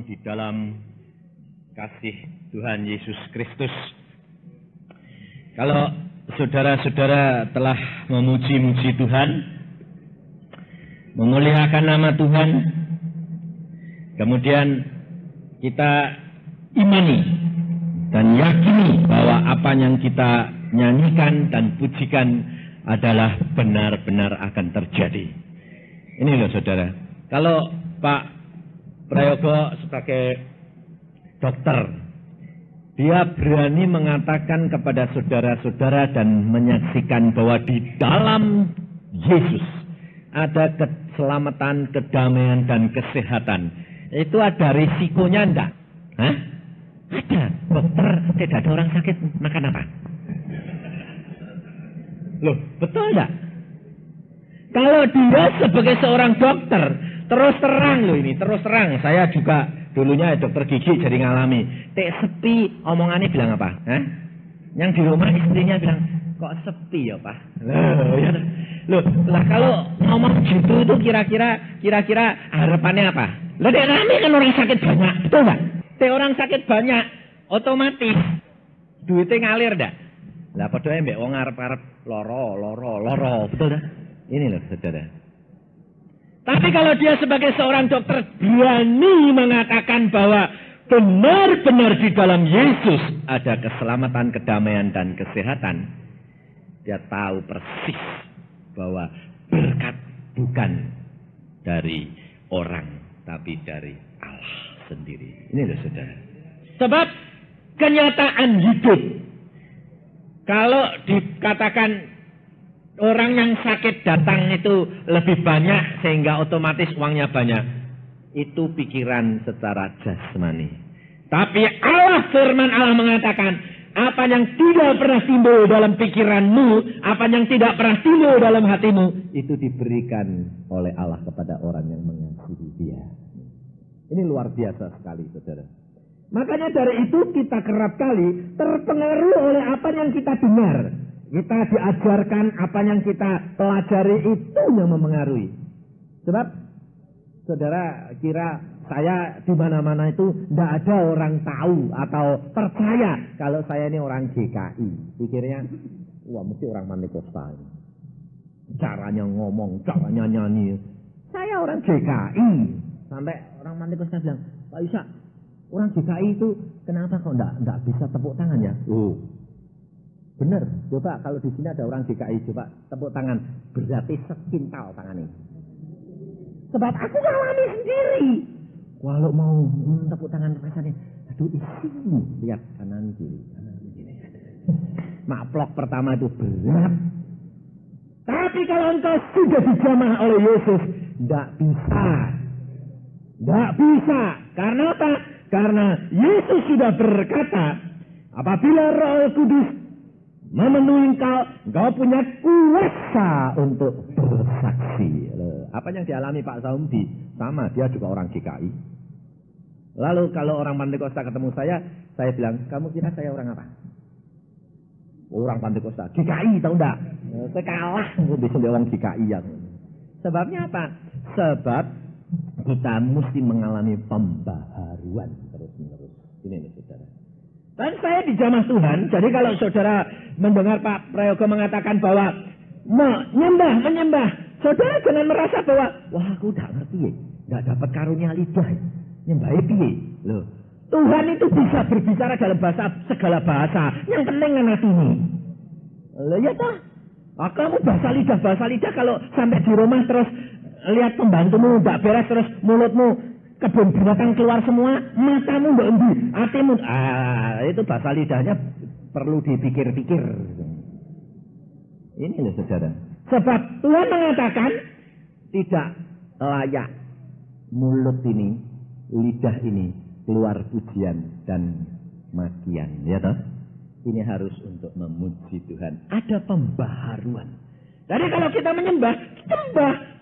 di dalam kasih Tuhan Yesus Kristus. Kalau saudara-saudara telah memuji-muji Tuhan, memuliakan nama Tuhan, kemudian kita imani dan yakini bahwa apa yang kita nyanyikan dan pujikan adalah benar-benar akan terjadi. Ini loh saudara, kalau Pak Prayogo sebagai dokter, dia berani mengatakan kepada saudara-saudara dan menyaksikan bahwa di dalam Yesus ada keselamatan, kedamaian, dan kesehatan. Itu ada risikonya enggak? Hah? Ada. Dokter, tidak ada orang sakit, makan apa? Loh, betul enggak? Kalau dia sebagai seorang dokter, terus terang loh ini, terus terang. Saya juga dulunya dokter gigi jadi ngalami. Sepi, omongannya bilang apa? Hah? Yang di rumah istrinya bilang, kok sepi ya Pak? Loh, lah kalau ngomong gitu itu kira-kira harapannya apa? Lah dek rame kan orang sakit banyak, betul nggak? Dek orang sakit banyak, otomatis duitnya ngalir dah. Lah padahal mbek wong arep-arep loro, betul dah? Ini loh saudara. Tapi kalau dia sebagai seorang dokter berani mengatakan bahwa benar-benar di dalam Yesus ada keselamatan, kedamaian, dan kesehatan, dia tahu persis bahwa berkat bukan dari orang, tapi dari Allah sendiri. Ini loh saudara. Sebab kenyataan hidup, kalau dikatakan orang yang sakit datang itu lebih banyak sehingga otomatis uangnya banyak, itu pikiran secara jasmani. Tapi Allah, firman Allah mengatakan, apa yang tidak pernah timbul dalam pikiranmu, apa yang tidak pernah timbul dalam hatimu, itu diberikan oleh Allah kepada orang yang mengasihi Dia. Ini luar biasa sekali, saudara. Makanya dari itu kita kerap kali terpengaruh oleh apa yang kita dengar. Kita diajarkan, apa yang kita pelajari itu yang memengaruhi. Sebab saudara kira saya di mana-mana itu tidak ada orang tahu atau percaya kalau saya ini orang GKI. Pikirnya, wah mesti orang Pantekosta. Caranya ngomong, caranya nyanyi. Saya orang GKI. Sampai orang Pantekosta bilang, Pak Isa, orang GKI itu kenapa kok enggak bisa tepuk tangan ya? Oh, benar. Coba kalau di sini ada orang GKI, coba tepuk tangan. Berarti sekintal tangannya. Sebab aku ngalami sendiri. Kalau mau tepuk tangan rasanya, aduh isi. Lihat kanan kiri. Maplok pertama itu berat. Tapi kalau engkau sudah dijamah oleh Yesus, tidak bisa. Tidak bisa. Karena apa? Karena Yesus sudah berkata, apabila Roh Kudus memenuhi engkau punya kuasa untuk bersaksi. Apa yang dialami Pak Saumdi sama, dia juga orang GKI. Lalu kalau orang Pantekosta ketemu saya bilang, kamu kira saya orang apa? Orang Pantekosta, GKI tahu enggak? Saya kalah bisa orang GKI yang. Sebabnya apa? Sebab kita mesti mengalami pembaharuan terus-menerus. Ini nih saudara. Dan saya dijamah Tuhan, jadi kalau saudara mendengar Pak Prayogo mengatakan bahwa menyembah, saudara jangan merasa bahwa, wah aku udah ngerti ya, gak dapat karunia lidah, nyembah piye. Loh, Tuhan itu bisa berbicara dalam segala bahasa, yang penting kan hatimu. Loh ya toh, kamu bahasa lidah kalau sampai di rumah terus lihat pembantumu gak beres terus mulutmu kebun binatang keluar semua, matamu mbak endi, hatimu, itu bahasa lidahnya perlu dipikir-pikir. Ini loh saudara. Sebab Tuhan mengatakan tidak layak mulut ini, lidah ini keluar pujian dan makian, ya toh? Ini harus untuk memuji Tuhan. Ada pembaharuan. Jadi kalau kita menyembah,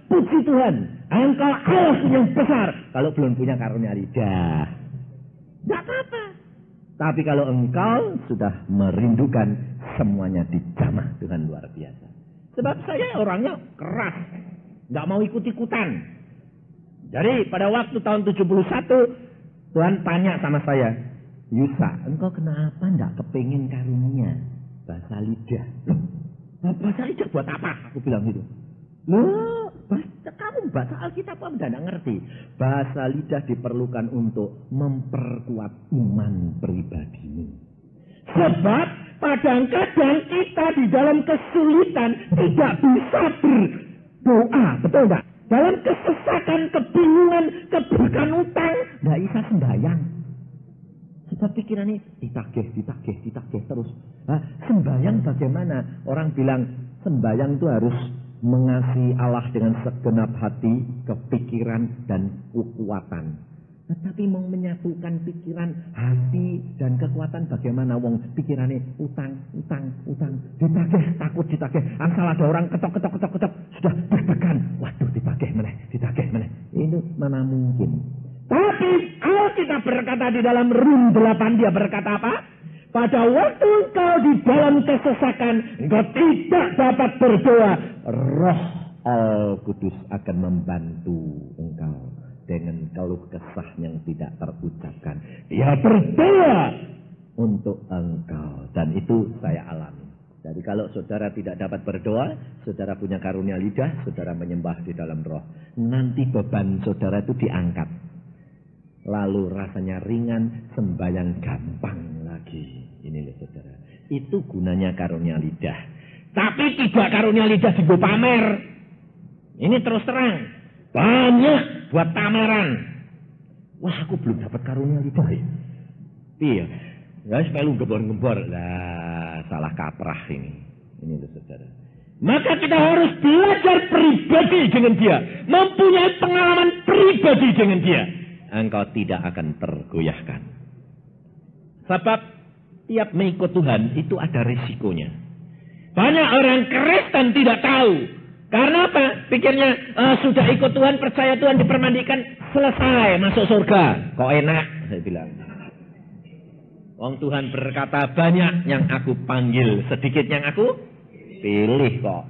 puji Tuhan. Engkau Allah yang besar. Kalau belum punya karunia lidah, tidak apa-apa. Tapi kalau engkau sudah merindukan, semuanya dijamah Tuhan luar biasa. Sebab saya orangnya keras, tidak mau ikut-ikutan. Jadi pada waktu tahun 71, Tuhan tanya sama saya, Yusa, engkau kenapa enggak kepingin karunia bahasa lidah? Loh, bahasa lidah buat apa? Aku bilang gitu. Loh, kamu baca Alkitab apa enggak ngerti? Bahasa lidah diperlukan untuk memperkuat iman pribadimu. Sebab kadang-kadang kita di dalam kesulitan tidak bisa berdoa, betul enggak? Dalam kesesakan, kebingungan, keberkanutan, enggak bisa sembahyang. Sebab pikirannya ditagih terus. Nah, sembahyang bagaimana? Orang bilang sembahyang itu harus mengasihi Allah dengan segenap hati, kepikiran, dan kekuatan. Tetapi mau menyatukan pikiran, hati, dan kekuatan bagaimana? Wong pikirannya utang. Ditagih, takut ditagih. Asal ada orang ketok. Sudah deg-degan. Waduh, ditagih meneh. Ini mana mungkin? Tapi Alkitab berkata di dalam Rum 8, dia berkata apa? Pada waktu engkau di dalam kesesakan, engkau tidak dapat berdoa, Roh Al-Kudus akan membantu engkau dengan keluh kesah yang tidak terucapkan. Dia berdoa untuk engkau, dan itu saya alami. Jadi kalau saudara tidak dapat berdoa, saudara punya karunia lidah, saudara menyembah di dalam roh. Nanti beban saudara itu diangkat. Lalu rasanya ringan, sembahyang gampang lagi. Ini loh saudara. Itu gunanya karunia lidah. Tapi tidak karunia lidah digo pamer. Ini terus terang. Banyak buat pameran. Wah, aku belum dapat karunia lidah ya. Iya. Guys, melu gembor-gembor. Lah, salah kaprah ini. Ini loh saudara. Maka kita harus belajar pribadi dengan dia. Mempunyai pengalaman pribadi dengan dia. Engkau tidak akan tergoyahkan. Sebab tiap mengikut Tuhan itu ada risikonya. Banyak orang Kristen tidak tahu. Karena apa? Pikirnya sudah ikut Tuhan, percaya Tuhan, dipermandikan, selesai masuk surga. Kok enak? Saya bilang. Wong Tuhan berkata, banyak yang aku panggil, sedikit yang aku pilih kok.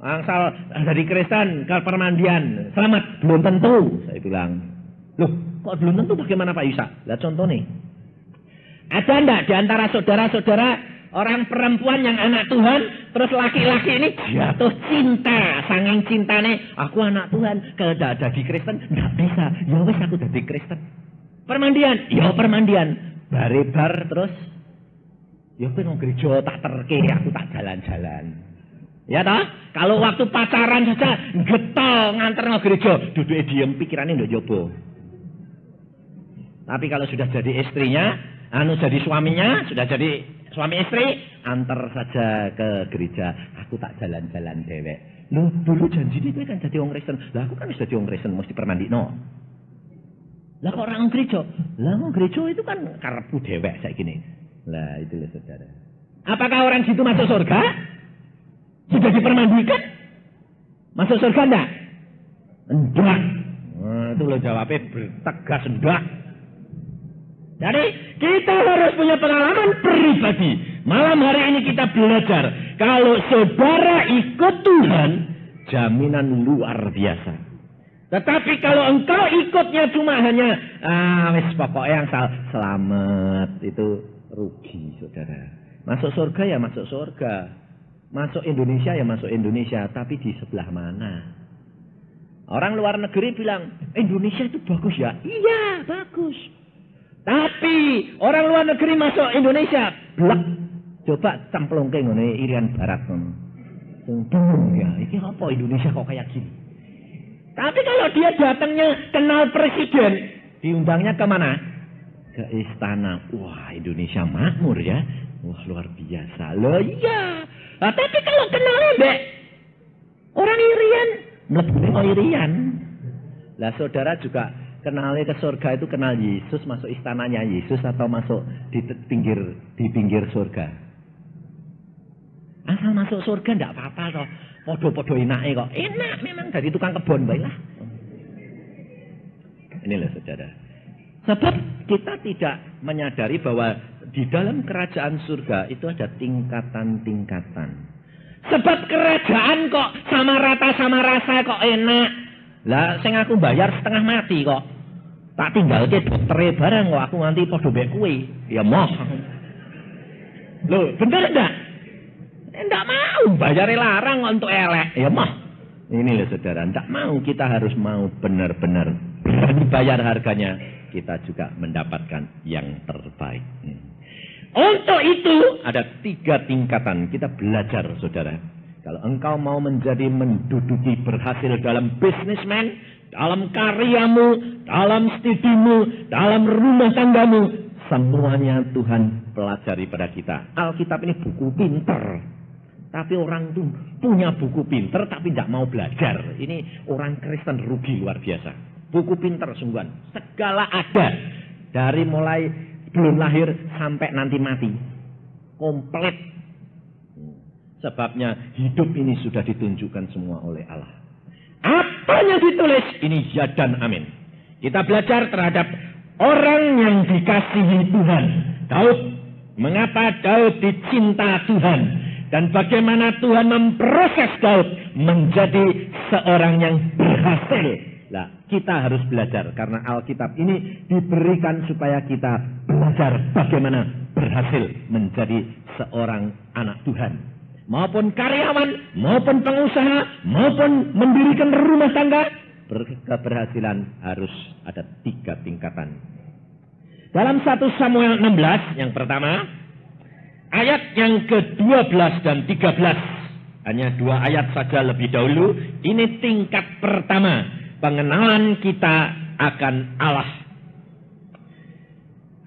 Asal dari Kristen ke permandian, selamat, belum tentu. Saya bilang. Loh, kok belum tentu bagaimana Pak Yusa? Lihat contoh nih. Ada enggak di antara saudara-saudara orang perempuan yang anak Tuhan, terus laki-laki ini jatuh cinta, saking cintane, aku anak Tuhan, kalau tidak ada di Kristen, enggak bisa. Ya wes aku jadi Kristen. Permandian, ya permandian. Barebar terus, ya pengen gereja tak terke, aku tak jalan-jalan. Ya toh? Kalau waktu pacaran saja getol nganter nang gereja, duduk diem pikirannya ndak jobo. Tapi kalau sudah jadi istrinya, jadi suaminya, sudah jadi suami istri, antar saja ke gereja. Aku tak jalan-jalan dewek. Loh, dulu janji dia kan jadi orang Kristen. Lah aku kan sudah jadi orang Kristen, mesti permandi no. Lah kok orang gereja? Lah orang gereja itu kan karepku dewek saya gini. Lah itu loh saudara. Apakah orang situ masuk surga? Sudah dipermandikan? Masuk surga enggak? Enggak. Nah, itu loh jawabnya bertegas enggak. Jadi kita harus punya pengalaman pribadi. Malam hari ini kita belajar. Kalau saudara ikut Tuhan, jaminan luar biasa. Tetapi kalau engkau ikutnya cuma hanya, wis pokoknya yang selamat, itu rugi saudara. Masuk surga ya masuk surga. Masuk Indonesia ya masuk Indonesia. Tapi di sebelah mana? Orang luar negeri bilang, Indonesia itu bagus ya. Iya, bagus. Tapi orang luar negeri masuk Indonesia, blak. Coba cemplung ke ngene Irian Barat ngono. Bingung ya, ini apa Indonesia kok kayak gini? Tapi kalau dia datangnya kenal presiden, diundangnya ke mana? Ke istana. Wah, Indonesia makmur ya. Wah, luar biasa. Loh iya. Nah, tapi kalau kenalnya mbak orang Irian, mlebu Irian. Lah saudara juga kenalnya ke surga itu kenal Yesus, masuk istananya Yesus atau masuk di pinggir surga. Asal masuk surga enggak apa-apa toh. Podo-podo enake kok. Enak memang dari tukang kebon bae lah. Ini loh saudara. Sebab kita tidak menyadari bahwa di dalam kerajaan surga itu ada tingkatan-tingkatan. Sebab kerajaan kok sama rata sama rasa kok enak. Lah sing aku bayar setengah mati kok. Tak tinggal ke dokter barang kok aku nganti podo mbek kowe. Ya moh. Loh, bener enggak? Enggak mau, bayar larang untuk elek. Ya moh. Ini loh saudara, enggak mau, kita harus mau benar-benar bayar harganya. Kita juga mendapatkan yang terbaik. Untuk itu ada 3 tingkatan kita belajar saudara. Kalau engkau mau menduduki berhasil dalam bisnismen, dalam karyamu, dalam studimu, dalam rumah tanggamu, semuanya Tuhan pelajari pada kita. Alkitab ini buku pinter. Tapi orang itu punya buku pinter tapi tidak mau belajar. Ini orang Kristen rugi luar biasa. Buku pinter sungguhan. Segala ada. Dari mulai belum lahir sampai nanti mati. Komplit. Sebabnya hidup ini sudah ditunjukkan semua oleh Allah. Apa yang ditulis? Ini ya dan amin. Kita belajar terhadap orang yang dikasihi Tuhan. Daud. Mengapa Daud dicinta Tuhan? Dan bagaimana Tuhan memproses Daud menjadi seorang yang berhasil. Nah, kita harus belajar. Karena Alkitab ini diberikan supaya kita belajar bagaimana berhasil menjadi seorang anak Tuhan. Maupun karyawan, maupun pengusaha, maupun mendirikan rumah tangga. Keberhasilan harus ada 3 tingkatan. Dalam 1 Samuel 16 yang pertama, ayat yang ke-12 dan 13. Hanya 2 ayat saja lebih dahulu. Ini tingkat pertama. Pengenalan kita akan Allah.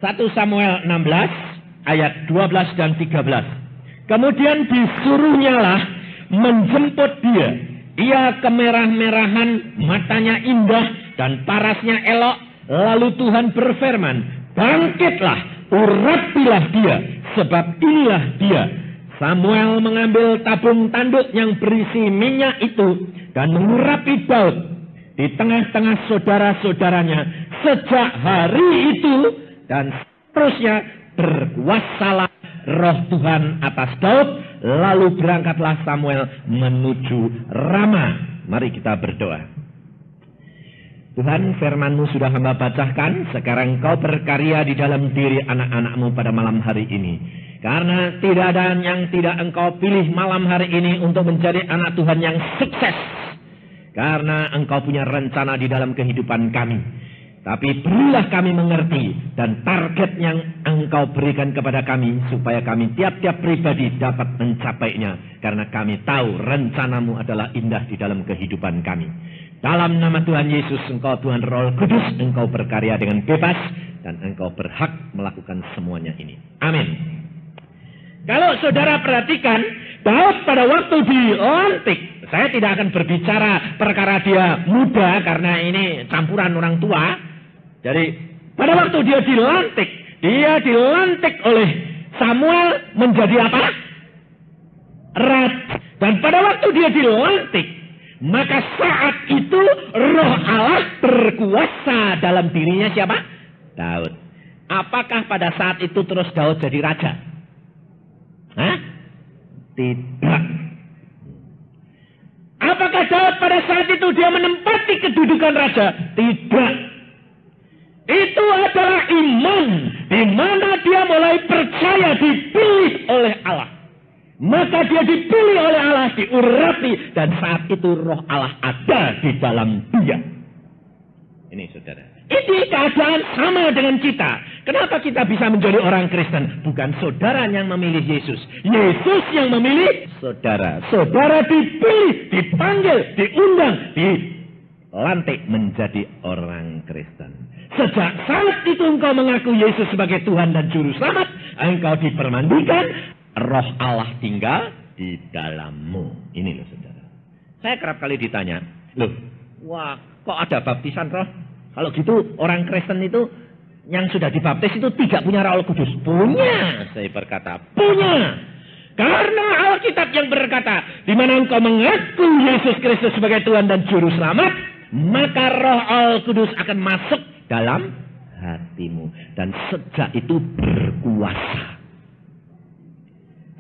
1 Samuel 16 ayat 12 dan 13. Kemudian disuruhnyalah menjemput dia. Ia kemerah-merahan, matanya indah dan parasnya elok. Lalu Tuhan berfirman, bangkitlah, urapilah dia, sebab inilah dia. Samuel mengambil tabung tanduk yang berisi minyak itu dan mengurapi Daud di tengah-tengah saudara-saudaranya. Sejak hari itu dan seterusnya berkuasalah roh Tuhan atas Daud. Lalu berangkatlah Samuel menuju Rama. Mari kita berdoa. Tuhan, firman-Mu sudah hamba bacakan. Sekarang Kau berkarya di dalam diri anak-anak-Mu pada malam hari ini. Karena tidak ada yang tidak Engkau pilih malam hari ini untuk menjadi anak Tuhan yang sukses. Karena Engkau punya rencana di dalam kehidupan kami. Tapi berilah kami mengerti dan target yang Engkau berikan kepada kami. Supaya kami tiap-tiap pribadi dapat mencapainya. Karena kami tahu rencana-Mu adalah indah di dalam kehidupan kami. Dalam nama Tuhan Yesus, Engkau Tuhan Roh Kudus, Engkau berkarya dengan bebas. Dan Engkau berhak melakukan semuanya ini. Amin. Kalau saudara perhatikan, Daud pada waktu dilantik, saya tidak akan berbicara perkara dia muda karena ini campuran orang tua. Jadi pada waktu dia dilantik oleh Samuel menjadi apa? Raja. Dan pada waktu dia dilantik, maka saat itu Roh Allah berkuasa dalam dirinya siapa? Daud. Apakah pada saat itu terus Daud jadi raja? Hah? Tidak. Apakah Daud pada saat itu dia menempati kedudukan raja? Tidak. Itu adalah iman, di mana dia mulai percaya dipilih oleh Allah. Maka dia dipilih oleh Allah, diurapi, dan saat itu Roh Allah ada di dalam dia. Ini saudara. Ini keadaan sama dengan kita. Kenapa kita bisa menjadi orang Kristen? Bukan saudara yang memilih Yesus. Yesus yang memilih saudara. Saudara dipilih, dipanggil, diundang, dilantik menjadi orang Kristen. Sejak saat itu engkau mengaku Yesus sebagai Tuhan dan Juru Selamat, engkau dipermandikan, Roh Allah tinggal di dalammu. Ini loh saudara. Saya kerap kali ditanya, loh, wah kok ada baptisan roh? Kalau gitu orang Kristen itu yang sudah dibaptis itu tidak punya Roh Kudus. Punya, saya berkata, punya. Karena Alkitab yang berkata, di mana engkau mengaku Yesus Kristus sebagai Tuhan dan Juru Selamat, maka Roh Al-Kudus akan masuk dalam hatimu. Dan sejak itu berkuasa.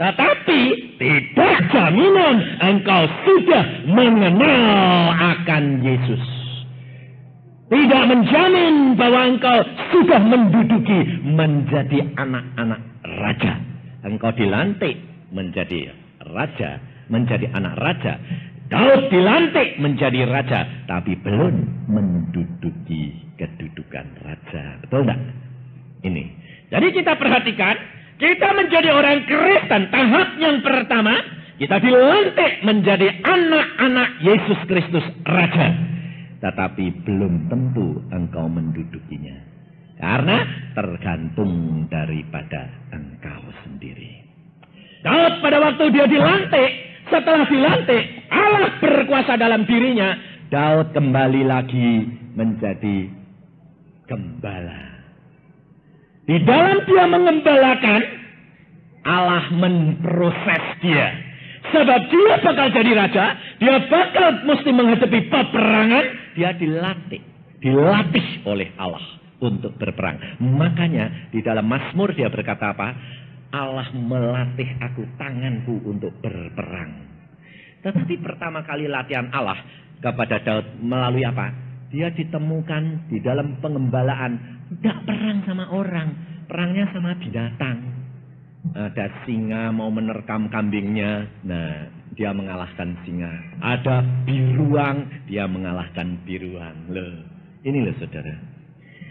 Tetapi tidak jaminan engkau sudah mengenal akan Yesus. tidak menjamin bahwa engkau sudah menduduki menjadi anak-anak raja. Engkau dilantik menjadi raja, menjadi anak raja. Daud dilantik menjadi raja, tapi belum menduduki kedudukan raja. Betul enggak? Ini. Jadi kita perhatikan, kita menjadi orang Kristen, tahap yang pertama, kita dilantik menjadi anak-anak Yesus Kristus Raja. Tetapi belum tentu engkau mendudukinya. Karena tergantung daripada engkau sendiri. Daud pada waktu dia dilantik, setelah dilantik, Allah berkuasa dalam dirinya. Daud kembali lagi menjadi gembala. Di dalam dia mengembalakan, Allah memproses dia. Sebab dia bakal jadi raja, dia bakal mesti menghadapi peperangan, dia dilatih oleh Allah untuk berperang. Makanya di dalam Mazmur dia berkata apa? Allah melatih aku tanganku untuk berperang. Tetapi pertama kali latihan Allah kepada Daud melalui apa? Dia ditemukan di dalam pengembalaan. Tidak perang sama orang. Perangnya sama binatang. Ada singa mau menerkam kambingnya. Nah, dia mengalahkan singa. Ada biruang. Dia mengalahkan biruang. Loh, ini loh saudara.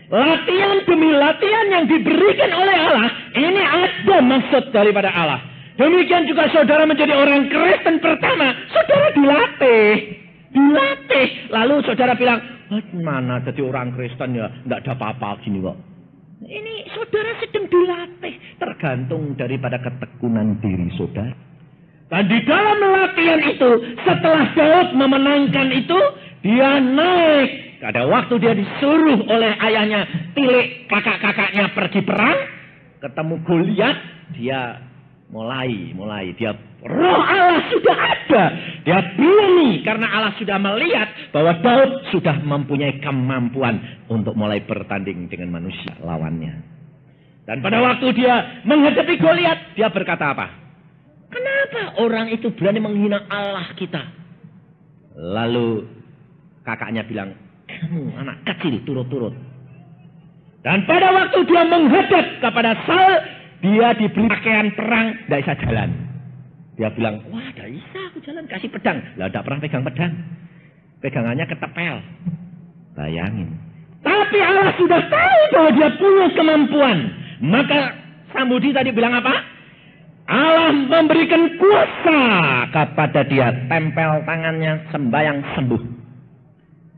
Latihan demi latihan yang diberikan oleh Allah. Ini ada maksud daripada Allah. Demikian juga saudara menjadi orang Kristen pertama. Saudara dilatih. Lalu saudara bilang, mana jadi orang Kristen ya, tidak ada apa-apa gini kok. Ini saudara sedang dilatih. Tergantung daripada ketekunan diri saudara. Dan di dalam latihan itu, setelah Daud memenangkan itu, dia naik. Ada waktu dia disuruh oleh ayahnya, tilik kakak-kakaknya pergi perang. Ketemu Goliat, dia mulai. Dia roh Allah sudah ada. Dia berani karena Allah sudah melihat bahwa Daud sudah mempunyai kemampuan untuk mulai bertanding dengan manusia lawannya. Dan pada waktu dia menghadapi Goliat, dia berkata apa? Kenapa orang itu berani menghina Allah kita? Lalu kakaknya bilang, kamu anak kecil turut-turut. Dan pada waktu dia menghadap kepada Saul, dia diberi pakaian perang, tidak bisa jalan. Dia bilang, wah tidak bisa aku jalan, kasih pedang. Lah tidak pernah pegang pedang. Pegangannya ketepel. Bayangin. Tapi Allah sudah tahu bahwa dia punya kemampuan. Maka Samudi tadi bilang apa? Allah memberikan kuasa kepada dia. Tempel tangannya, sembahyang sembuh.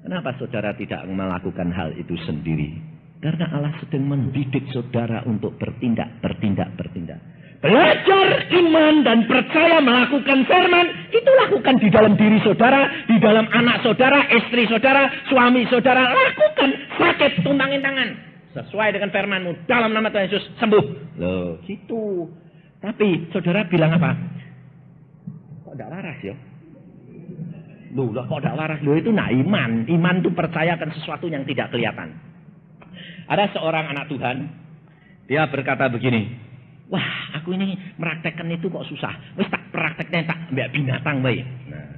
Kenapa saudara tidak melakukan hal itu sendiri? Karena Allah sedang mendidik saudara untuk bertindak. Belajar iman dan percaya melakukan firman, itu lakukan di dalam diri saudara, di dalam anak saudara, istri saudara, suami saudara. Lakukan, sakit, tumpangin tangan. Sesuai dengan firmanmu, dalam nama Tuhan Yesus, sembuh. Loh, gitu. Tapi saudara bilang apa? Kok tidak waras ya? Loh, kok tidak waras? Loh, itu iman. Iman itu percayakan sesuatu yang tidak kelihatan. Ada seorang anak Tuhan, dia berkata begini, wah aku ini meraktekkan itu kok susah, wis tak prakteknya tak ambil binatang baik. Nah,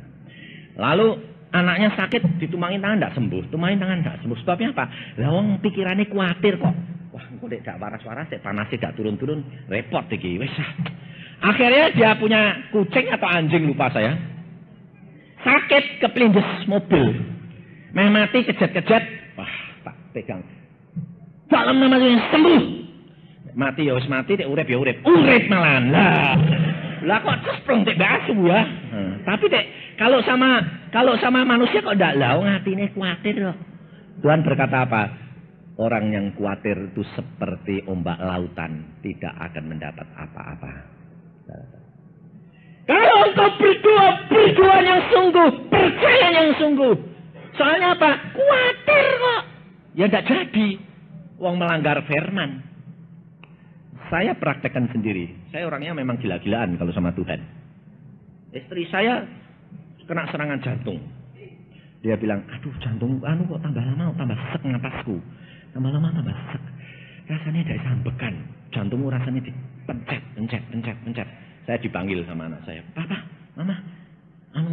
lalu anaknya sakit, ditumangin tangan tidak sembuh, tumangin tangan tidak sembuh. Sebabnya apa? Lawang pikirannya khawatir kok. Wah kok tidak waras-waras, panasnya tidak turun-turun, repot iki. Wis. Akhirnya dia punya kucing atau anjing lupa saya, sakit kepelindes mobil, mati kejet-kejet, wah tak pegang. Dalam nama Tuhan sembuh. Mati ya wis mati, dek urip ya urip. Urip malahan. Lah kok cesprong dek basu ya. Tapi dek kalau sama manusia kok ndak lah ngatine kuatir kok. Tuhan berkata apa? Orang yang kuatir itu seperti ombak lautan, tidak akan mendapat apa-apa. Kalau engkau berdoa yang sungguh, percaya yang sungguh. Soalnya apa? Kuatir kok. Ya ndak jadi. Wong melanggar firman. Saya praktekkan sendiri. Saya orangnya memang gila-gilaan kalau sama Tuhan. Istri saya kena serangan jantung. Dia bilang, aduh jantung kok tambah lama tambah sek napasku. Tambah lama tambah sek. Rasanya tidak sambekan. Jantungmu rasanya dipencet. Saya dipanggil sama anak saya. Papa, mama,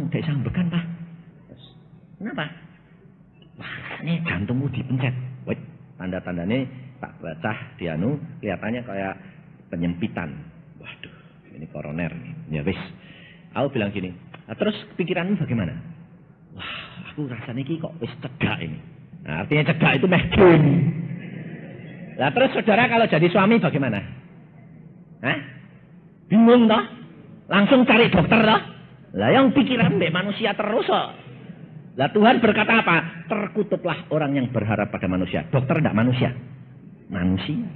tidak sambekan pak. Kenapa? Wah, ini jantungmu dipencet. Wait, tanda-tandanya tak baca di anu, kelihatannya kayak penyempitan. Waduh, ini koroner nih. Ya wis. Aku bilang gini, nah, terus pikiranmu bagaimana? Wah, aku rasanya ini kok wis cegak ini. Nah, artinya cegak itu mehjun. Nah, terus saudara kalau jadi suami bagaimana? Hah? Bingung toh? Langsung cari dokter toh? Lah yang pikiran mbek manusia terus kok. Lah Tuhan berkata apa? Terkutuklah orang yang berharap pada manusia. Dokter tidak manusia. Manusia.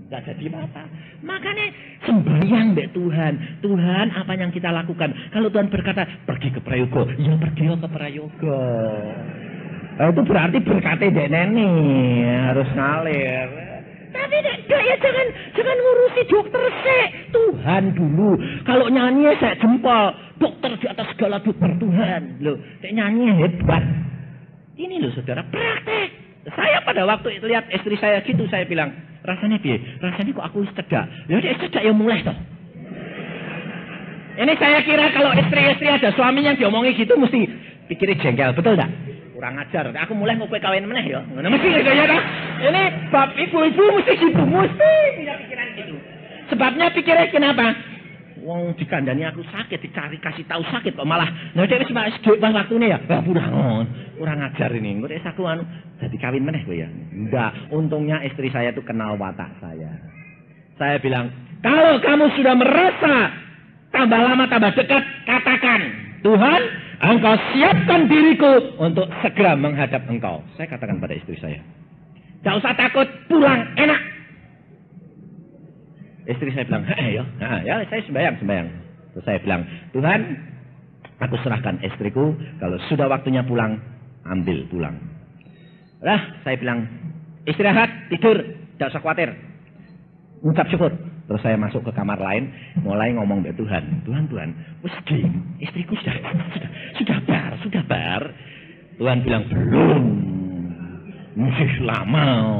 Tidak jadi apa. Makanya sembahyang mbek Tuhan. Tuhan apa yang kita lakukan? Kalau Tuhan berkata pergi ke Prayogo, ya pergi ke Prayogo. Nah, itu berarti berkatnya dek neni harus ngalir. Tapi ya jangan ngurusi dokter sih. Tuhan dulu. Kalau nyanyi saya jempol. Dokter di atas segala dokter Tuhan. Loh, saya nyanyi hebat. Ini loh saudara, praktek. Saya pada waktu itu lihat istri saya gitu, saya bilang, rasanya piye? Rasanya kok aku cedak. Ya dia cedak ya mulai toh. Ini saya kira kalau istri-istri ada suaminya yang diomongi gitu mesti pikirnya jengkel, betul tak? Kurang ajar. Aku mulai mau kawin meneh ya. Ngono mesti gitu ya toh. Ini bab ibu-ibu mesti gitu, mesti punya pikiran gitu. Sebabnya pikirnya kenapa? Wong dikandani aku sakit, dicari kasih tahu sakit kok malah. Nah dia wis pas waktune ya. Wah kurang ajar ini. Engko wis aku anu dadi kawin meneh kowe ya. Enggak, untungnya istri saya tuh kenal watak saya. Saya bilang, "Kalau kamu sudah merasa tambah lama tambah dekat, katakan, Tuhan, Engkau siapkan diriku untuk segera menghadap Engkau." Saya katakan pada istri saya. "Enggak usah takut, pulang enak." Istri saya bilang, ya saya sembahyang. Terus saya bilang, Tuhan, aku serahkan istriku, kalau sudah waktunya pulang, ambil pulang. Udah, saya bilang, istirahat, tidur, tidak usah khawatir. Ucap syukur. Terus saya masuk ke kamar lain, mulai ngomong ke Tuhan. Tuhan, wis istriku sudah bar. Tuhan bilang, belum. Masih lama.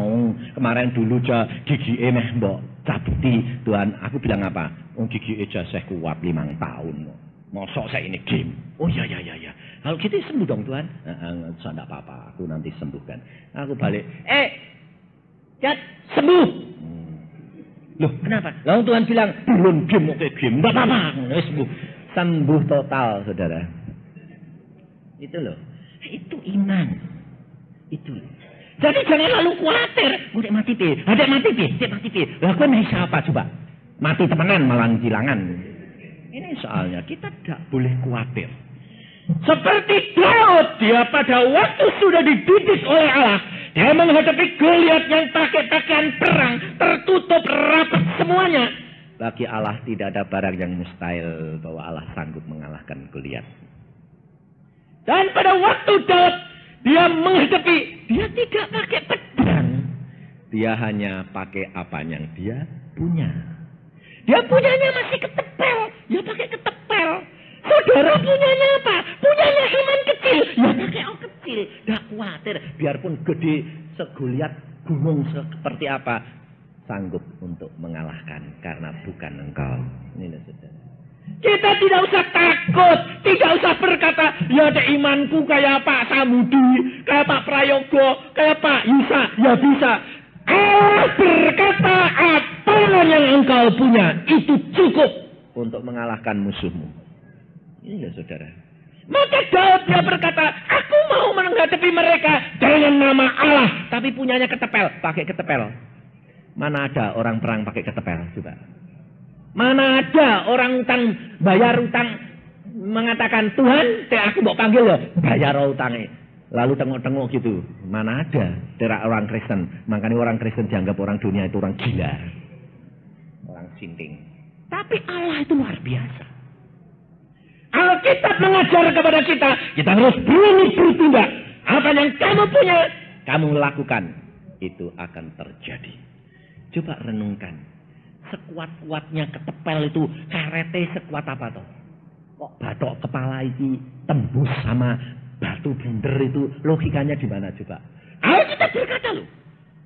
Kemarin dulu gigi meh mbok cabuti. Tuhan, aku bilang apa? Gigi saya kuat 5 tahun. Mosok saya ini game. Oh ya. Kalau gitu sembuh dong Tuhan. Tidak apa-apa, aku nanti sembuhkan. Aku balik. Jat, sembuh. Loh, kenapa? Lalu Tuhan bilang, belum game, oke game. Tidak apa-apa, sembuh. Sembuh total, saudara. Itu loh. Itu iman. Itu loh. Jadi jangan lalu khawatir. Udah mati pi. Lah kowe meh siapa coba? Mati temenan malah cilangan. Ini soalnya kita tidak boleh khawatir. Seperti Daud, dia pada waktu sudah dididik oleh Allah, dia menghadapi Goliat yang pakai pakaian perang, tertutup rapat semuanya. Bagi Allah tidak ada barang yang mustahil bahwa Allah sanggup mengalahkan Goliat. Dan pada waktu Daud dia menghadapi, dia tidak pakai pedang. Dia hanya pakai apa yang dia punya. Dia punyanya masih ketepel. Ya pakai ketepel. Saudara punyanya apa? Punyanya iman kecil. Ya pakai kecil. Tidak khawatir. Biarpun gede segoliat gunung seperti apa. Sanggup untuk mengalahkan. Karena bukan engkau. Ini loh saudara. Kita tidak usah takut, tidak usah berkata, ya ada imanku kayak Pak Samudi, kayak Pak Prayogo, kayak Pak Yusa, ya bisa. Allah berkata, apa yang engkau punya, itu cukup untuk mengalahkan musuhmu. Ini loh saudara. Maka Daud dia berkata, aku mau menghadapi mereka dengan nama Allah, tapi punyanya ketepel, pakai ketepel. Mana ada orang perang pakai ketepel, coba. Mana ada orang utang, bayar utang, mengatakan, Tuhan, aku mau panggil ya, bayar utangnya. Lalu tengok-tengok gitu. Mana ada terak orang Kristen. Makanya orang Kristen dianggap orang dunia itu orang gila. Orang sinting. Tapi Allah itu luar biasa. Alkitab mengajar kepada kita harus berani bertindak. Apa yang kamu punya, kamu lakukan. Itu akan terjadi. Coba renungkan. Sekuat-kuatnya ketepel itu karete sekuat apa toh? Kok batok kepala itu tembus sama batu bunder itu logikanya di mana coba? Alkitab berkata loh.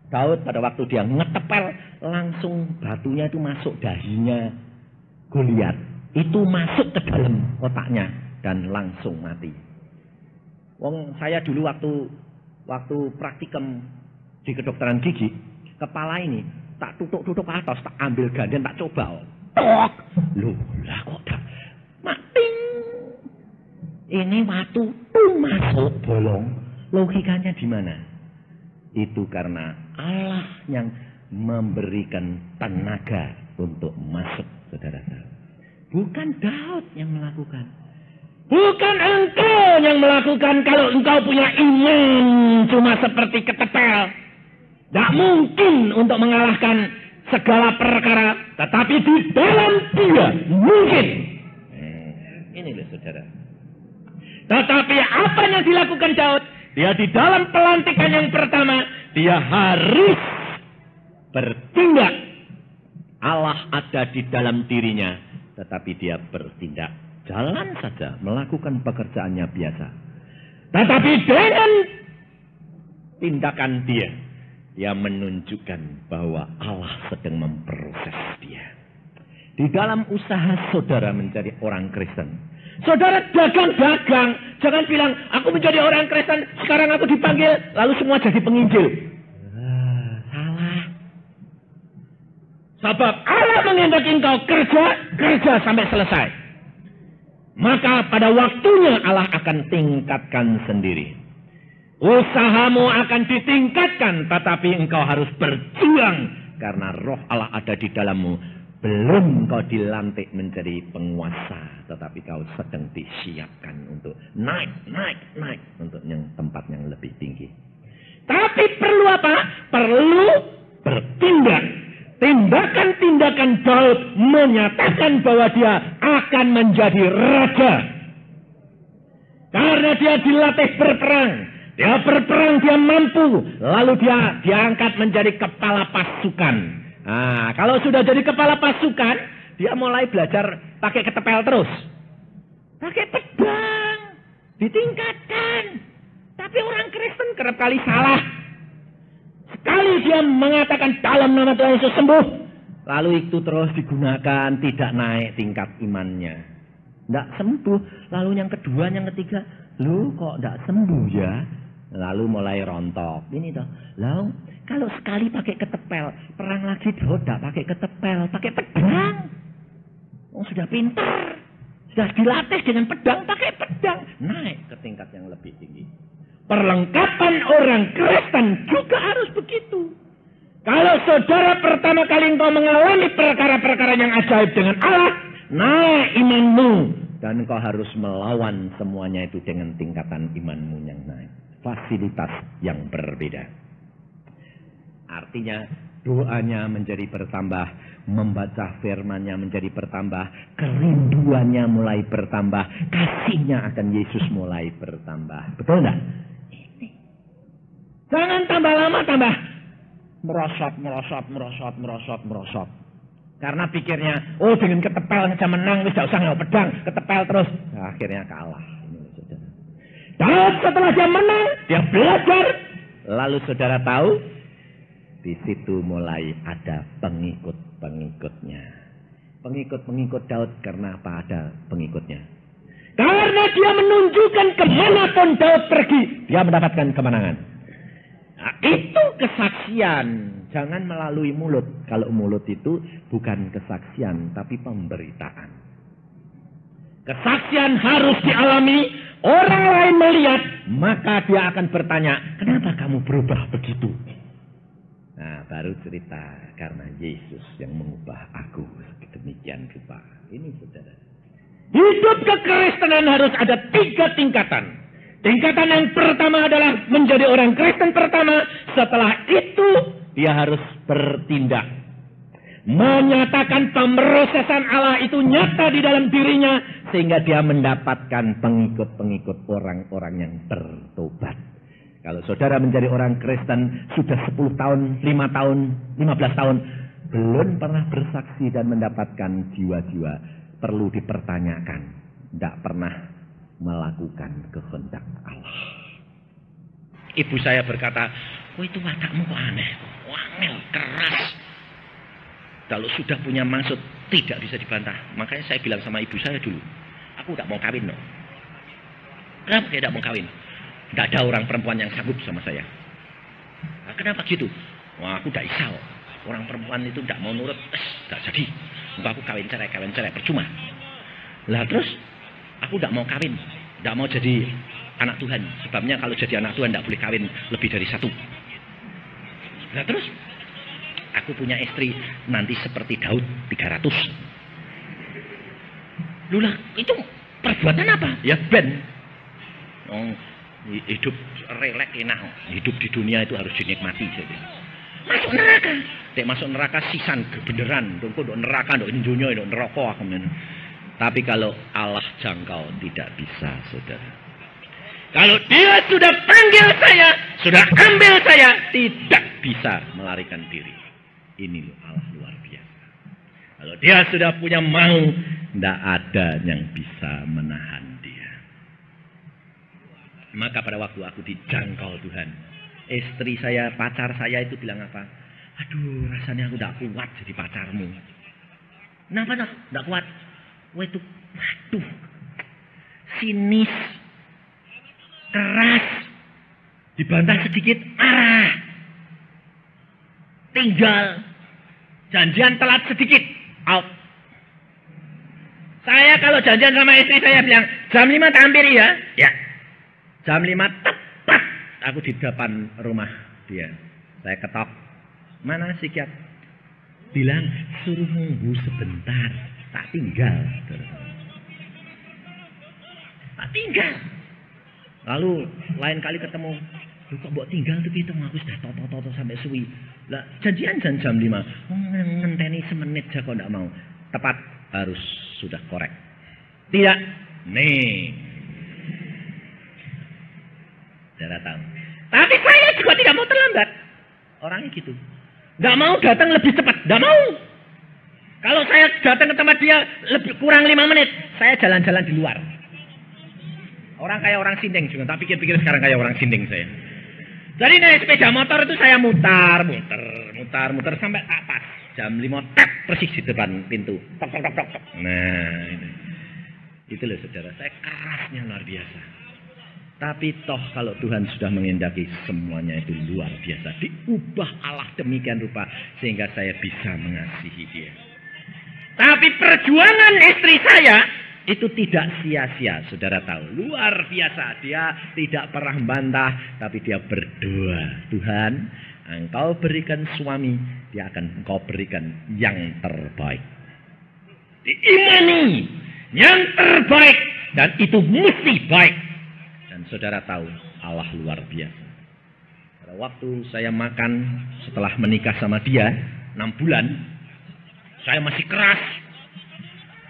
Daud pada waktu dia ngetepel langsung batunya itu masuk dahinya Goliat. Itu masuk ke dalam otaknya dan langsung mati. Wong saya dulu waktu waktu praktikum di kedokteran gigi, kepala ini tak tutup atas, tak ambil ganden, tak coba. Tok! Loh, lah kok tak mating. Ini waktu masuk bolong. Logikanya di mana? Itu karena Allah yang memberikan tenaga untuk masuk, saudara-saudara. Bukan Daud yang melakukan. Bukan engkau yang melakukan kalau engkau punya iman cuma seperti ketepel. Tidak mungkin untuk mengalahkan segala perkara. Tetapi di dalam dia mungkin. Ini loh saudara. Tetapi apa yang dilakukan Daud? Dia di dalam pelantikan yang pertama. Dia harus bertindak. Allah ada di dalam dirinya. Tetapi dia bertindak. Jalan saja melakukan pekerjaannya biasa. Tetapi dengan tindakan dia menunjukkan bahwa Allah sedang memproses dia. Di dalam usaha saudara menjadi orang Kristen, saudara dagang-dagang, jangan bilang aku menjadi orang Kristen, sekarang aku dipanggil, lalu semua jadi penginjil. Salah. Sebab Allah menghendaki engkau kerja sampai selesai. Maka pada waktunya Allah akan tingkatkan sendiri. Usahamu akan ditingkatkan, tetapi engkau harus berjuang. Karena roh Allah ada di dalammu. Belum kau dilantik menjadi penguasa, tetapi kau sedang disiapkan untuk naik. Untuk yang tempat yang lebih tinggi. Tapi perlu apa? Perlu bertindak. Tindakan-tindakan Daud menyatakan bahwa dia akan menjadi raja. Karena dia dilatih berperang. Dia berperang, dia mampu. Lalu dia diangkat menjadi kepala pasukan. Nah, kalau sudah jadi kepala pasukan, dia mulai belajar pakai ketepel terus. Pakai pedang. Ditingkatkan. Tapi orang Kristen kerap kali salah. Sekali dia mengatakan dalam nama Tuhan Yesus sembuh. Lalu itu terus digunakan, tidak naik tingkat imannya. Tidak sembuh. Lalu yang kedua, yang ketiga. Loh kok tidak sembuh ya? Lalu mulai rontok. Ini toh. Lalu kalau sekali pakai ketepel, perang lagi tidak pakai ketepel, pakai pedang. Oh, sudah pintar. Sudah dilatih dengan pedang, pakai pedang. Naik ke tingkat yang lebih tinggi. Perlengkapan orang Kristen juga harus begitu. Kalau saudara pertama kali engkau mengalami perkara-perkara yang ajaib dengan Allah, naik imanmu. Dan engkau harus melawan semuanya itu dengan tingkatan imanmu yang naik. Fasilitas yang berbeda. Artinya doanya menjadi bertambah, membaca firman-Nya menjadi bertambah, kerinduannya mulai bertambah, kasihnya akan Yesus mulai bertambah. Betul enggak? Jangan tambah lama tambah merosot. Karena pikirnya, oh dengan ketepel saja menang, tidak usah nggak pedang, ketepel terus. Nah, akhirnya kalah. Dan setelah dia menang, dia belajar. Lalu saudara tahu, di situ mulai ada pengikut-pengikutnya. Pengikut-pengikut Daud, karena apa ada pengikutnya? Karena dia menunjukkan kemanapun Daud pergi, dia mendapatkan kemenangan. Nah, itu kesaksian. Jangan melalui mulut. Kalau mulut itu bukan kesaksian, tapi pemberitaan. Kesaksian harus dialami. Orang lain melihat, maka dia akan bertanya, kenapa kamu berubah begitu? Nah, baru cerita, karena Yesus yang mengubah aku sedemikian rupa. Ini saudara. Hidup kekristenan harus ada 3 tingkatan. Tingkatan yang pertama adalah menjadi orang Kristen pertama. Setelah itu, dia harus bertindak. Menyatakan pemrosesan Allah itu nyata di dalam dirinya. Sehingga dia mendapatkan pengikut-pengikut orang-orang yang bertobat. Kalau saudara menjadi orang Kristen sudah 10 tahun, 5 tahun, 15 tahun. Belum pernah bersaksi dan mendapatkan jiwa-jiwa. Perlu dipertanyakan. Tidak pernah melakukan kehendak Allah. Ibu saya berkata, oh itu watakmu kok aneh. Wangel, keras. Kalau sudah punya maksud, tidak bisa dibantah. Makanya saya bilang sama ibu saya dulu, aku tidak mau kawin. No. Kenapa dia tidak mau kawin? Tidak ada orang perempuan yang sanggup sama saya. Nah, kenapa gitu? Wah, aku tidak bisa. Orang perempuan itu tidak mau nurut. Tidak jadi. Aku kawin cerai, percuma. Lah terus, aku tidak mau kawin. Tidak mau jadi anak Tuhan. Sebabnya kalau jadi anak Tuhan tidak boleh kawin lebih dari 1. Nah terus, aku punya istri nanti seperti Daud 300. Lulah, itu perbuatan apa? Ya ben. Hidup relek enak. Hidup di dunia itu harus dinikmati. Jadi. Masuk neraka. Dek masuk neraka sisan kebenaran. Dok neraka, dok dunia, dok neraka. Tapi kalau Allah jangkau tidak bisa, saudara. Kalau dia sudah panggil saya, sudah ambil saya, tidak bisa melarikan diri. Ini loh Allah luar biasa. Kalau dia sudah punya mau, tidak ada yang bisa menahan dia. Maka pada waktu aku dijangkau Tuhan, istri saya, pacar saya itu bilang apa? Aduh, rasanya aku tidak kuat jadi pacarmu. Kenapa dah? Tidak kuat. Wah itu, waduh, sinis, keras, dibantah sedikit, marah, tinggal, janjian telat sedikit, out. Saya kalau janjian sama istri saya bilang, jam 5 tampil ya? Ya. Jam 5 tepat aku di depan rumah dia. Saya ketok. Mana psikiat? Bilang suruh nunggu sebentar. Tak tinggal. Tak tinggal. Lalu lain kali ketemu. Lu kok mbok tinggal tuh gitu. Aku sudah toto sampai suwi. Lah janjian jam 5. Ngenteni semenit aja kok ndak mau. Tepat harus sudah korek. Tidak. Nih. Saya tahu. Tapi saya juga tidak mau terlambat. Orangnya gitu. Nggak mau datang lebih cepat. Nggak mau. Kalau saya datang ke tempat dia lebih kurang 5 menit. Saya jalan-jalan di luar. Orang kayak orang sinding juga. Tak pikir-pikir sekarang kayak orang sinding saya. Jadi naik sepeda motor itu saya mutar sampai atas. Jam 5 tak persis di depan pintu. Tok. Nah, ini. Itu loh saudara. Saya kerasnya luar biasa. Tapi toh kalau Tuhan sudah mengendaki semuanya itu luar biasa. Diubah Allah demikian rupa sehingga saya bisa mengasihi dia. Tapi perjuangan istri saya itu tidak sia-sia. Saudara tahu. Luar biasa. Dia tidak pernah membantah. Tapi dia berdoa. Tuhan, Engkau berikan suami. Dia akan Engkau berikan yang terbaik. Diimani. Yang terbaik. Dan itu mesti baik. Dan saudara tahu, Allah luar biasa. Pada waktu saya makan setelah menikah sama dia, 6 bulan, saya masih keras.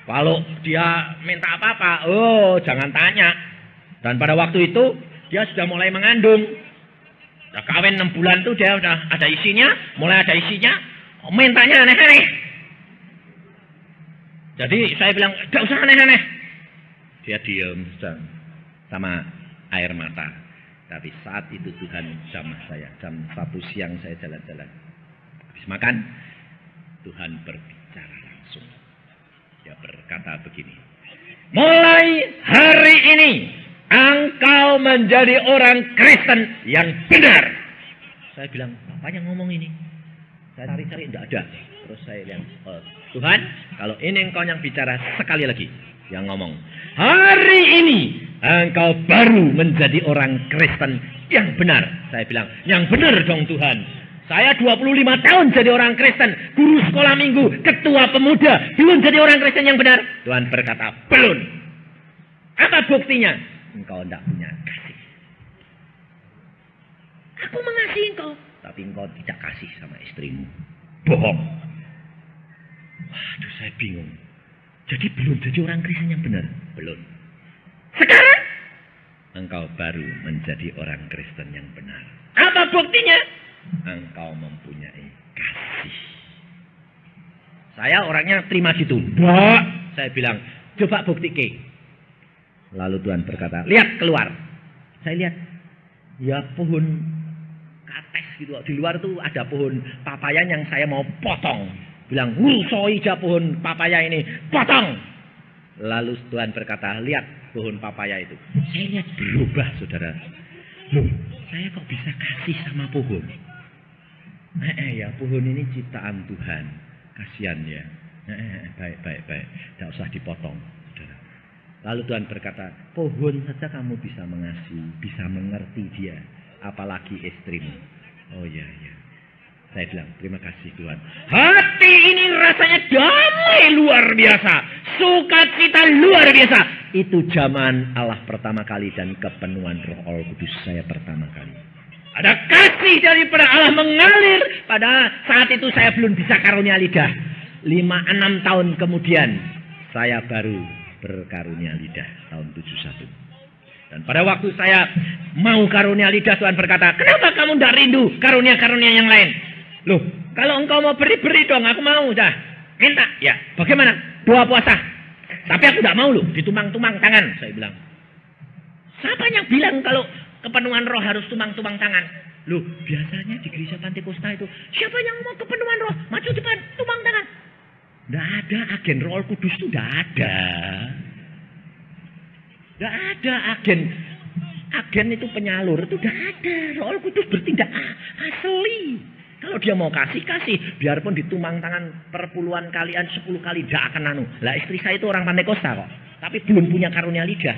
Kalau dia minta apa-apa, oh jangan tanya. Dan pada waktu itu, dia sudah mulai mengandung. Udah kawin 6 bulan itu dia udah ada isinya, mulai ada isinya, mintanya aneh-aneh. Jadi saya bilang, gak usah aneh-aneh. Dia diam sama air mata. Tapi saat itu Tuhan jamah saya. Jam 1 siang saya jalan-jalan. Habis makan, Tuhan berbicara langsung. Dia berkata begini. Mulai hari ini, engkau menjadi orang Kristen yang benar. Saya bilang, apa yang ngomong ini? Saya cari-cari, tidak ada. Terus saya bilang, Tuhan, kalau ini engkau yang bicara, sekali lagi yang ngomong. Hari ini engkau baru menjadi orang Kristen yang benar. Saya bilang, yang benar dong Tuhan. Saya 25 tahun jadi orang Kristen. Guru sekolah minggu, ketua pemuda. Belum jadi orang Kristen yang benar. Tuhan berkata, belum. Apa buktinya? Engkau tidak punya kasih. Aku mengasihi engkau. Tapi engkau tidak kasih sama istrimu. Bohong. Waduh, saya bingung. Jadi belum jadi orang Kristen yang benar? Belum. Sekarang? Engkau baru menjadi orang Kristen yang benar. Apa buktinya? Engkau mempunyai kasih. Saya orangnya terima gitu. Enggak. Saya bilang, coba buktikan. Lalu Tuhan berkata, lihat keluar. Saya lihat. Ya pohon kates gitu. Di luar tuh ada pohon papaya yang saya mau potong. Bilang, soi ja pohon papaya ini, potong. Lalu Tuhan berkata, lihat pohon papaya itu. Saya lihat berubah, saudara. Loh, saya kok bisa kasih sama pohon? Ya, pohon ini ciptaan Tuhan. Kasihan ya. Baik. Tidak usah dipotong, saudara. Lalu Tuhan berkata, pohon saja kamu bisa mengasihi, bisa mengerti dia. Apalagi istrimu. Oh iya. Saya bilang, terima kasih Tuhan. Hati ini rasanya damai luar biasa. Sukacita luar biasa. Itu zaman Allah pertama kali dan kepenuhan Roh Kudus saya pertama kali. Ada kasih daripada Allah mengalir. Pada saat itu saya belum bisa karunia lidah. 5-6 tahun kemudian saya baru berkarunia lidah tahun 71. Dan pada waktu saya mau karunia lidah, Tuhan berkata, kenapa kamu tidak rindu karunia-karunia yang lain? Loh, kalau engkau mau beri dong, aku mau dah. Minta, ya. Bagaimana? Doa puasa. Tapi aku tidak mau loh, ditumang-tumang tangan, saya bilang. Siapa yang bilang kalau kepenuhan roh harus tumang-tumang tangan? Loh, biasanya di gereja Pantekosta itu, siapa yang mau kepenuhan roh? Maju depan, tumang tangan. Tidak ada, agen Roh Kudus itu tidak ada. Tidak ada agen. Agen itu penyalur, itu tidak ada. Roh Kudus bertindak asli. Kalau dia mau kasih. Biarpun ditumang tangan perpuluhan kalian, 10 kali tidak akan anu. Lah istri saya itu orang Pantekosta kok. Tapi belum punya karunia lidah.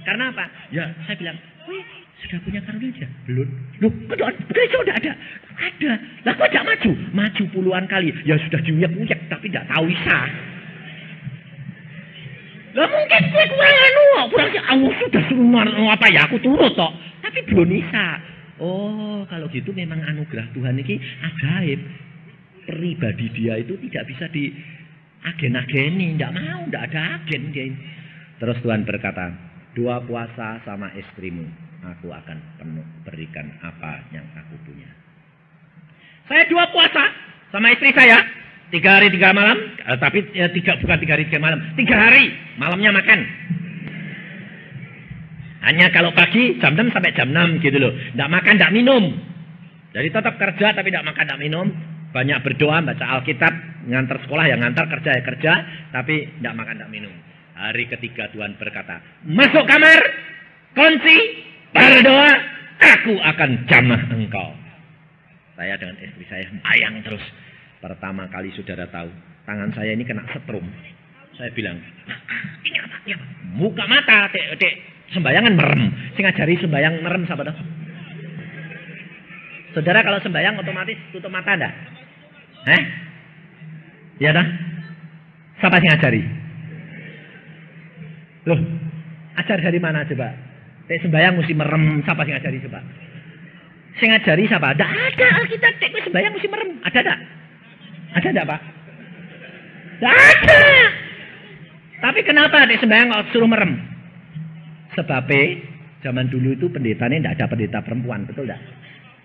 Karena apa? Ya saya bilang, sudah punya karunia lidah? Belum. Loh, gereja sudah ada. Ada. Lah kok tidak maju? Maju puluhan kali. Ya sudah diuyak-uyak tapi tidak tahu bisa. Lah mungkin gue kurang anu. Kurang Allah sudah suruh apa ya aku turut kok. Tapi belum bisa. Oh, kalau gitu memang anugerah Tuhan ini ajaib. Pribadi dia itu tidak bisa di agen-ageni, tidak mau, tidak ada agen dia. Terus Tuhan berkata, doa puasa sama istrimu, aku akan penuh berikan apa yang aku punya. Saya doa puasa sama istri saya 3 hari 3 malam, tapi bukan 3 hari 3 malam, 3 hari malamnya makan. Hanya kalau pagi jam 6 sampai jam 6 gitu loh. Tidak makan, tidak minum. Jadi tetap kerja tapi tidak makan, tidak minum. Banyak berdoa, baca Alkitab, ngantar sekolah ya ngantar, kerja ya kerja. Tapi tidak makan, tidak minum. Hari ketiga Tuhan berkata, masuk kamar, kunci, berdoa, aku akan jamah engkau. Saya dengan istri saya bayang terus. Pertama kali saudara tahu, tangan saya ini kena setrum. Saya bilang, ini apa? Muka mata, dek. Sembayangan merem. Sing ngajari sembayang merem siapa dah? Saudara kalau sembayang otomatis tutup mata dah? Ya dah? Siapa sing ngajari? Loh, ajar dari mana coba? Sembayang mesti merem, siapa sing ngajari coba? Sing ngajari siapa? Tidak ada Alkitab sembayang mesti merem. Ada tak? Ada tak Pak? Tidak ada. Tapi kenapa sembayang kok suruh merem? Sebabnya zaman dulu itu pendetanya tidak ada pendeta perempuan, betul tidak?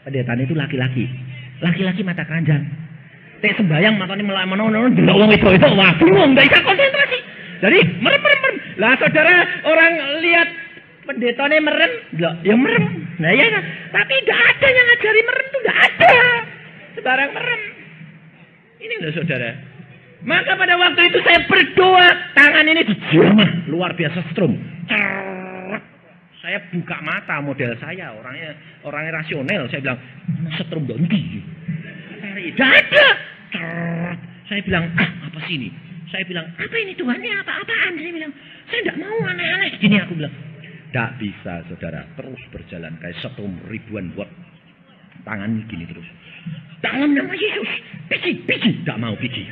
Pendetanya itu laki-laki. Laki-laki mata keranjang. Sembayang matanya menolong delok wong itu wah bingung, tidak bisa konsentrasi. Jadi merem. Lah saudara orang lihat pendetanya merem, ya merem. Nah ya, tapi tidak ada yang ngajari merem itu tidak ada. Sebarang merem. Ini loh saudara. Maka pada waktu itu saya berdoa, tangan ini dijamah luar biasa strum. Saya buka mata model saya, orangnya rasional. Saya bilang, setrum dondi. Tidak ada. Saya bilang, apa sih ini? Saya bilang, apa ini Tuhan? Ini apa-apaan? Saya bilang, saya tidak mau aneh-aneh. Gini aku bilang, tidak bisa saudara. Terus berjalan kayak setrum ribuan watt. Tangan gini terus. Dalam nama Yesus. Piji. Tidak mau piji.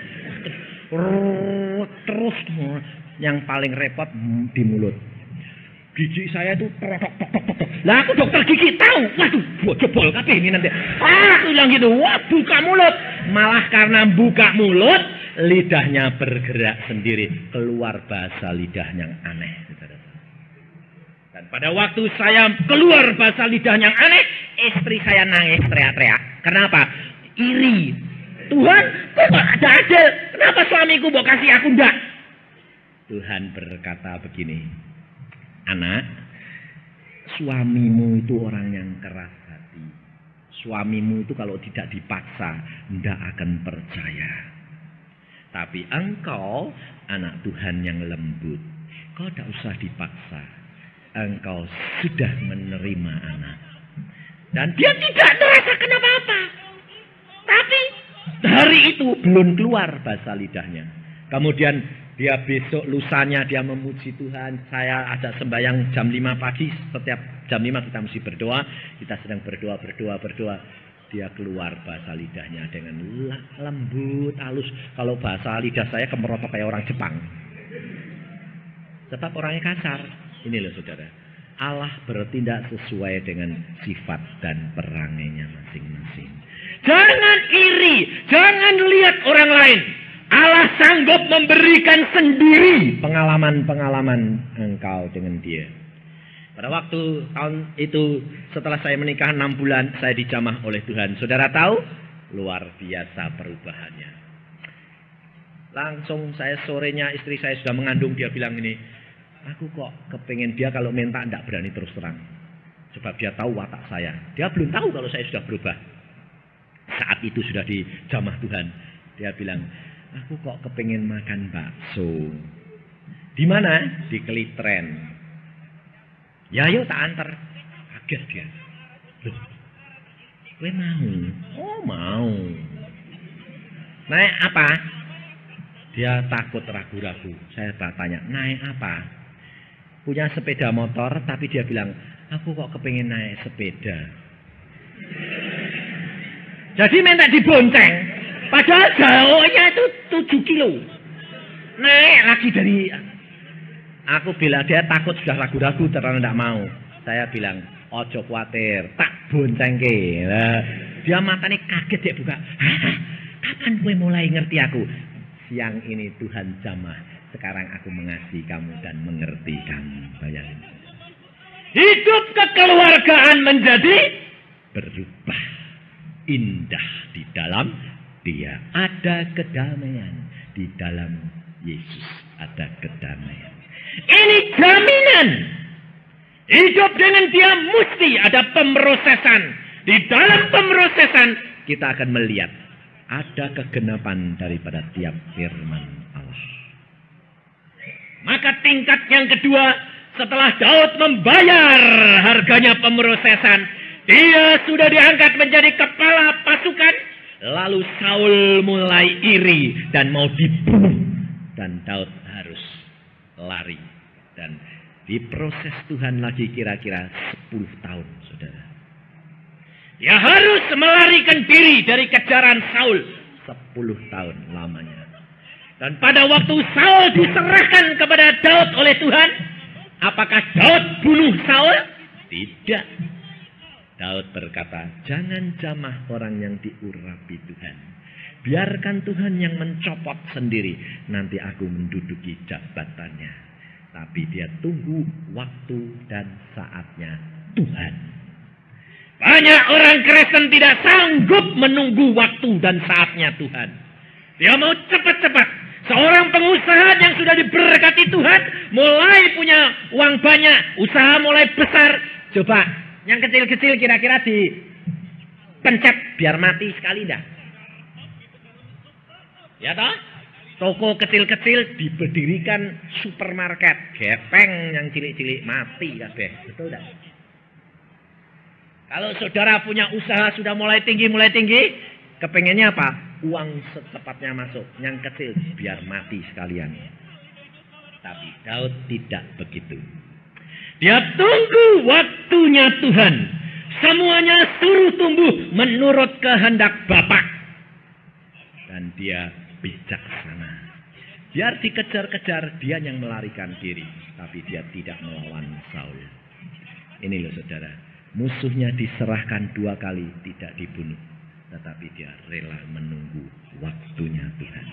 Terus. Yang paling repot di mulut. Gigi saya itu tok. Lah aku dokter gigi tahu. Waduh, jebol kabeh ini nanti. Aku bilang gitu, wah buka mulut. Malah karena buka mulut, lidahnya bergerak sendiri. Keluar bahasa lidah yang aneh. Dan pada waktu saya keluar bahasa lidah yang aneh, istri saya nangis teriak-teriak. Kenapa? Iri. Tuhan, kok ada adil? Kenapa suamiku mau kasih aku enggak? Tuhan berkata begini. Anak, suamimu itu orang yang keras hati. Suamimu itu kalau tidak dipaksa, tidak akan percaya. Tapi engkau, anak Tuhan yang lembut. Kau tidak usah dipaksa. engkau sudah menerima anak. Dan dia tidak merasakan apa-apa. Tapi hari itu belum keluar bahasa lidahnya. Kemudian dia besok lusanya dia memuji Tuhan. Saya ada sembahyang jam 5 pagi. Setiap jam 5 kita mesti berdoa. Kita sedang berdoa. Dia keluar bahasa lidahnya dengan lembut, halus. Kalau bahasa lidah saya kemerotok kayak orang Jepang. Sebab orangnya kasar. Ini loh saudara. Allah bertindak sesuai dengan sifat dan perangainya masing-masing. Jangan iri. Jangan lihat orang lain. Allah sanggup memberikan sendiri pengalaman-pengalaman engkau dengan dia. Pada waktu tahun itu setelah saya menikah 6 bulan saya dijamah oleh Tuhan. Saudara tahu? Luar biasa perubahannya. Langsung saya sorenya istri saya sudah mengandung. Dia bilang ini, aku kok kepengen dia kalau minta tidak berani terus terang. Sebab dia tahu watak saya. Dia belum tahu kalau saya sudah berubah. Saat itu sudah dijamah Tuhan. Dia bilang, aku kok kepengen makan bakso. Di mana? Di Kelitren. Ya yuk tak antar. Kaget dia. Loh, gue mau. Oh mau. Naik apa? Dia takut ragu-ragu. Saya tanya, naik apa? Punya sepeda motor, tapi dia bilang, aku kok kepengen naik sepeda. Jadi minta dibonceng. Padahal jauhnya itu 7 kilo. Naik lagi dari... Aku bilang, dia takut sudah ragu-ragu karena tidak mau. Saya bilang, ojo khawatir, tak bonceng ke. Dia matanya kaget, dia buka. Kapan gue mulai ngerti aku? Siang ini Tuhan jamah. Sekarang aku mengasihi kamu dan mengerti kamu. Bayangin. Hidup kekeluargaan menjadi berubah. Indah di dalam dia. Ada kedamaian. Di dalam Yesus ada kedamaian. Ini jaminan. Hidup dengan dia mesti ada pemrosesan. Di dalam pemrosesan kita akan melihat ada kegenapan daripada tiap firman Allah. Maka tingkat yang kedua, setelah Daud membayar harganya pemrosesan, dia sudah diangkat menjadi kepala pasukan. Lalu Saul mulai iri dan mau dibunuh. Dan Daud harus lari. Dan diproses Tuhan lagi kira-kira 10 tahun, saudara. Dia harus melarikan diri dari kejaran Saul 10 tahun lamanya. Dan pada waktu Saul diserahkan kepada Daud oleh Tuhan, apakah Daud bunuh Saul? Tidak. Daud berkata, jangan jamah orang yang diurapi Tuhan. Biarkan Tuhan yang mencopot sendiri. Nanti aku menduduki jabatannya. Tapi dia tunggu waktu dan saatnya Tuhan. Banyak orang Kristen tidak sanggup menunggu waktu dan saatnya Tuhan. Dia mau cepat-cepat. Seorang pengusaha yang sudah diberkati Tuhan, mulai punya uang banyak, usaha mulai besar. Coba, yang kecil-kecil kira-kira dipencet biar mati sekali dah. Ya toh? Toko kecil-kecil diberdirikan supermarket. Gepeng yang cilik-cilik mati kabeh. Betul tak? Kalau saudara punya usaha sudah mulai tinggi, kepengennya apa? Uang secepatnya masuk. Yang kecil biar mati sekalian. Tapi Daud tidak begitu. Dia tunggu waktunya Tuhan. Semuanya suruh tumbuh menurut kehendak Bapa. Dan dia bijaksana. Biar dikejar-kejar, dia yang melarikan diri. Tapi dia tidak melawan Saul. Ini loh saudara. Musuhnya diserahkan 2 kali, tidak dibunuh. Tetapi dia rela menunggu waktunya Tuhan.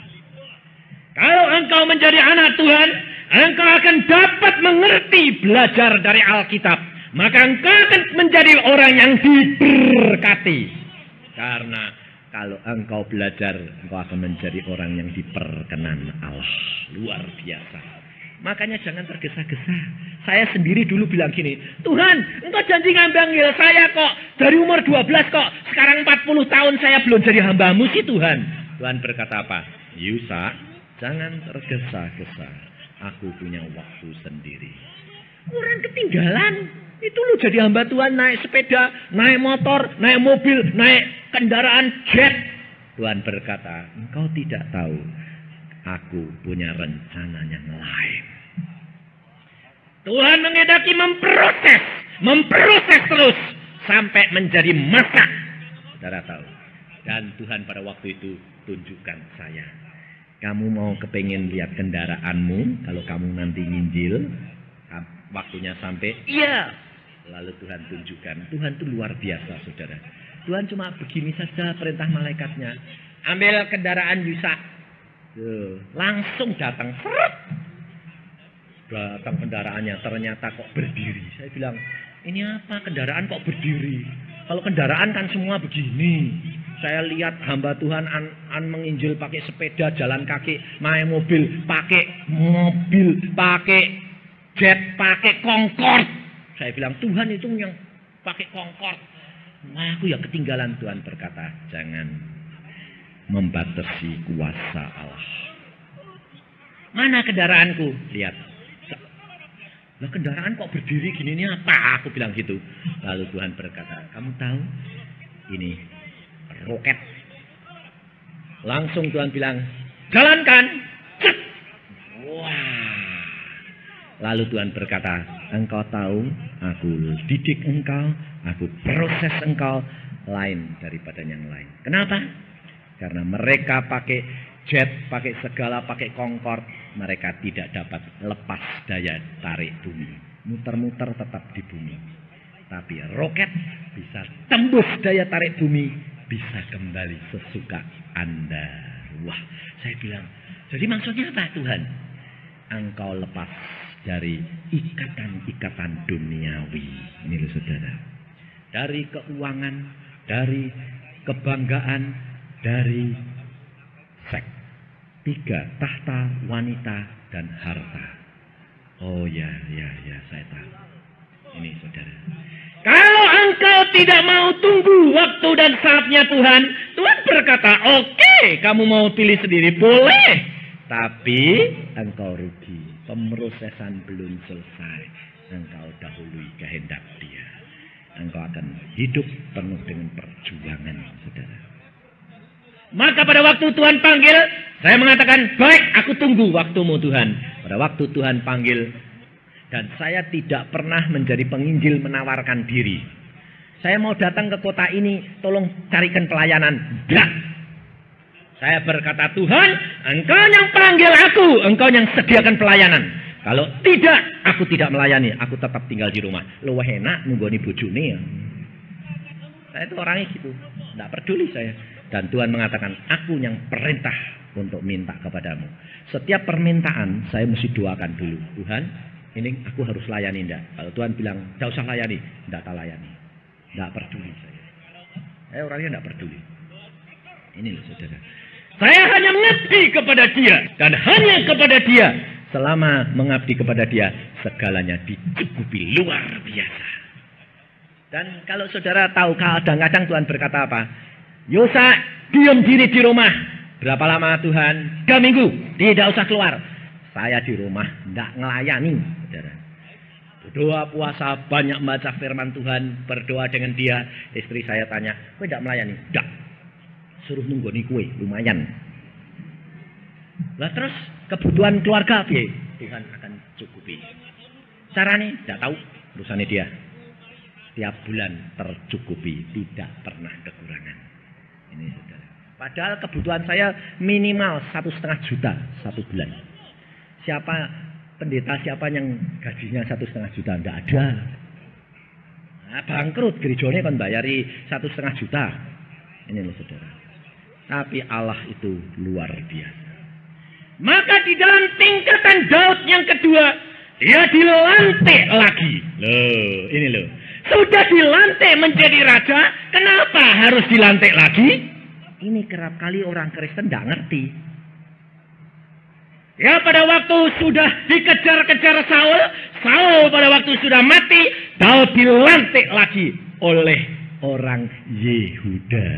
Kalau engkau menjadi anak Tuhan, engkau akan dapat mengerti belajar dari Alkitab. Maka engkau akan menjadi orang yang diberkati. Karena kalau engkau belajar, engkau akan menjadi orang yang diperkenan Allah. Luar biasa. Makanya jangan tergesa-gesa. Saya sendiri dulu bilang gini, Tuhan, engkau janji ngambil saya kok. Dari umur 12 kok. Sekarang 40 tahun saya belum jadi hamba-Mu sih Tuhan. Tuhan berkata apa? Yusa, jangan tergesa-gesa. Aku punya waktu sendiri. Orang ketinggalan. Itu lu jadi hamba Tuhan naik sepeda, naik motor, naik mobil, naik kendaraan jet. Tuhan berkata, engkau tidak tahu. Aku punya rencana yang lain. Tuhan menghendaki memproses terus sampai menjadi masa. Saudara tahu. Dan Tuhan pada waktu itu tunjukkan saya. Kamu mau kepengen lihat kendaraanmu kalau kamu nanti nginjil, waktunya sampai? Iya. Lalu Tuhan tunjukkan. Tuhan itu luar biasa, saudara. Tuhan cuma begini saja perintah malaikatnya. Ambil kendaraan Yusa. Langsung datang. Datang kendaraannya. Ternyata kok berdiri. Saya bilang, ini apa kendaraan kok berdiri? Kalau kendaraan kan semua begini. Saya lihat hamba Tuhan menginjil pakai sepeda, jalan kaki, naik mobil, pakai jet, pakai Concorde. Saya bilang, Tuhan itu yang pakai Concorde. Nah, aku ya ketinggalan. Tuhan berkata, jangan membatasi kuasa Allah. Mana kendaraanku? Lihat. Lah kendaraan kok berdiri gini, ini apa? Aku bilang gitu. Lalu Tuhan berkata, kamu tahu? Ini roket. Langsung Tuhan bilang, jalankan. Cek. Wah. Lalu Tuhan berkata, engkau tahu, aku didik engkau, aku proses engkau, lain daripada yang lain. Kenapa? Karena mereka pakai jet, pakai segala, pakai Concorde, mereka tidak dapat lepas daya tarik bumi. Muter-muter tetap di bumi. Tapi roket bisa tembus daya tarik bumi, bisa kembali sesuka Anda. Wah, saya bilang, jadi maksudnya apa Tuhan? Engkau lepas dari ikatan-ikatan duniawi. Ini loh saudara. Dari keuangan, dari kebanggaan, dari seks. 3, tahta, wanita, dan harta. Oh ya, saya tahu. Ini saudara. Kalau engkau tidak mau tunggu waktu dan saatnya Tuhan, Tuhan berkata, oke, kamu mau pilih sendiri, boleh. Tapi engkau rugi. Pemrosesan belum selesai. Engkau dahului kehendak Dia. Engkau akan hidup penuh dengan perjuangan, saudara. Maka pada waktu Tuhan panggil, saya mengatakan, baik, aku tunggu waktumu Tuhan. Pada waktu Tuhan panggil, dan saya tidak pernah menjadi penginjil menawarkan diri. Saya mau datang ke kota ini, tolong carikan pelayanan. Tidak. Saya berkata, Tuhan, engkau yang panggil aku, engkau yang sediakan pelayanan. Kalau tidak, aku tidak melayani, aku tetap tinggal di rumah. Lu enak nunggoni bojone ya. Saya itu orangnya gitu, tidak peduli saya. Dan Tuhan mengatakan, aku yang perintah untuk minta kepadamu. Setiap permintaan, saya mesti doakan dulu. Tuhan, ini aku harus layani enggak? Kalau Tuhan bilang, tidak usah layani, tidak tak layani. Tidak peduli saya. Saya orangnya tidak peduli. Ini loh saudara. Saya hanya mengabdi kepada Dia. Dan hanya kepada Dia. Selama mengabdi kepada Dia, segalanya dicukupi luar biasa. Dan kalau saudara tahu, kadang-kadang Tuhan berkata apa? Yosa, diam diri di rumah. Berapa lama Tuhan? 3 minggu. Tidak usah keluar. Saya di rumah, tidak ngelayani. Saudara. Berdoa puasa, banyak membaca firman Tuhan, berdoa dengan Dia. Istri saya tanya, kau tidak melayani? Tidak. Suruh nunggoni kue, lumayan. Lah terus kebutuhan keluarga piye? Tuhan akan cukupi. Caranya tidak tahu, urusannya Dia. Tiap bulan tercukupi, tidak pernah kekurangan. Ini saudara. Padahal kebutuhan saya minimal 1,5 juta 1 bulan. Siapa pendeta siapa yang gajinya 1,5 juta? Tidak ada. Nah, bangkrut gerejone kan bayari 1,5 juta. Ini loh saudara. Tapi Allah itu luar biasa. Maka di dalam tingkatan Daud yang kedua, dia dilantik lagi. Loh, ini loh. Sudah dilantik menjadi raja, kenapa harus dilantik lagi? Ini kerap kali orang Kristen tidak ngerti. Ya pada waktu sudah dikejar-kejar Saul, Saul pada waktu sudah mati, Daud dilantik lagi oleh orang Yehuda.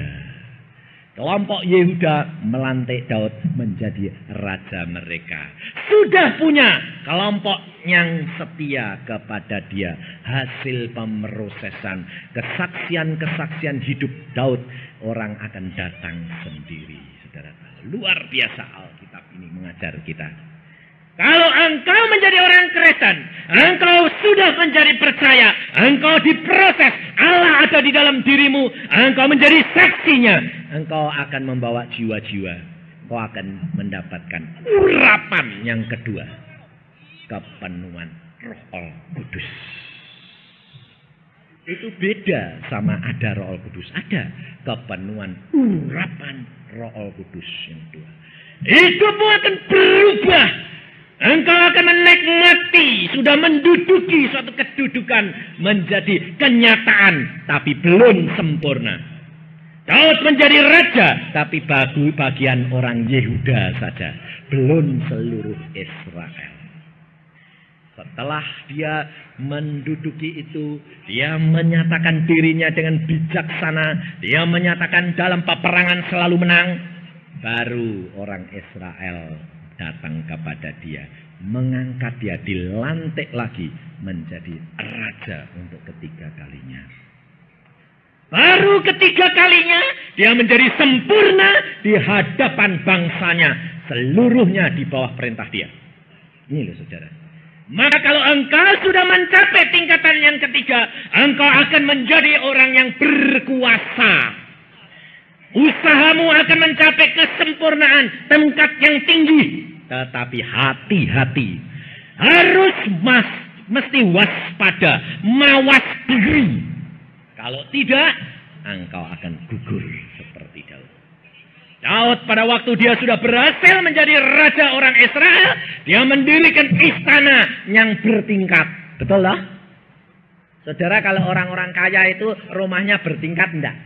Kelompok Yehuda melantik Daud menjadi raja mereka. Sudah punya kelompok yang setia kepada dia. Hasil pemrosesan, kesaksian-kesaksian hidup Daud, orang akan datang sendiri. Saudara, luar biasa Alkitab ini mengajar kita. Kalau engkau menjadi orang Kristen, engkau sudah menjadi percaya, engkau diproses, Allah ada di dalam dirimu, engkau menjadi saksinya, engkau akan membawa jiwa-jiwa, engkau akan mendapatkan urapan yang kedua, kepenuhan Roh Kudus. Itu beda sama ada Roh Kudus, ada kepenuhan urapan Roh Kudus yang kedua. Hidupmu akan berubah. Engkau akan menikmati, sudah menduduki suatu kedudukan menjadi kenyataan, tapi belum sempurna. Daud menjadi raja, tapi bagian orang Yehuda saja, belum seluruh Israel. Setelah dia menduduki itu, dia menyatakan dirinya dengan bijaksana, dia menyatakan dalam peperangan selalu menang, baru orang Israel datang kepada dia, mengangkat dia, dilantik lagi menjadi raja untuk ketiga kalinya. Baru ketiga kalinya dia menjadi sempurna di hadapan bangsanya, seluruhnya di bawah perintah dia. Ini loh saudara. Maka kalau engkau sudah mencapai tingkatan yang ketiga, engkau akan menjadi orang yang berkuasa. Usahamu akan mencapai kesempurnaan, tingkat yang tinggi. Tetapi hati-hati. Harus mesti waspada, mawas diri. Kalau tidak, engkau akan gugur seperti Daud. Daud pada waktu dia sudah berhasil menjadi raja orang Israel, dia mendirikan istana yang bertingkat. Betul lah? Saudara, kalau orang-orang kaya itu rumahnya bertingkat enggak?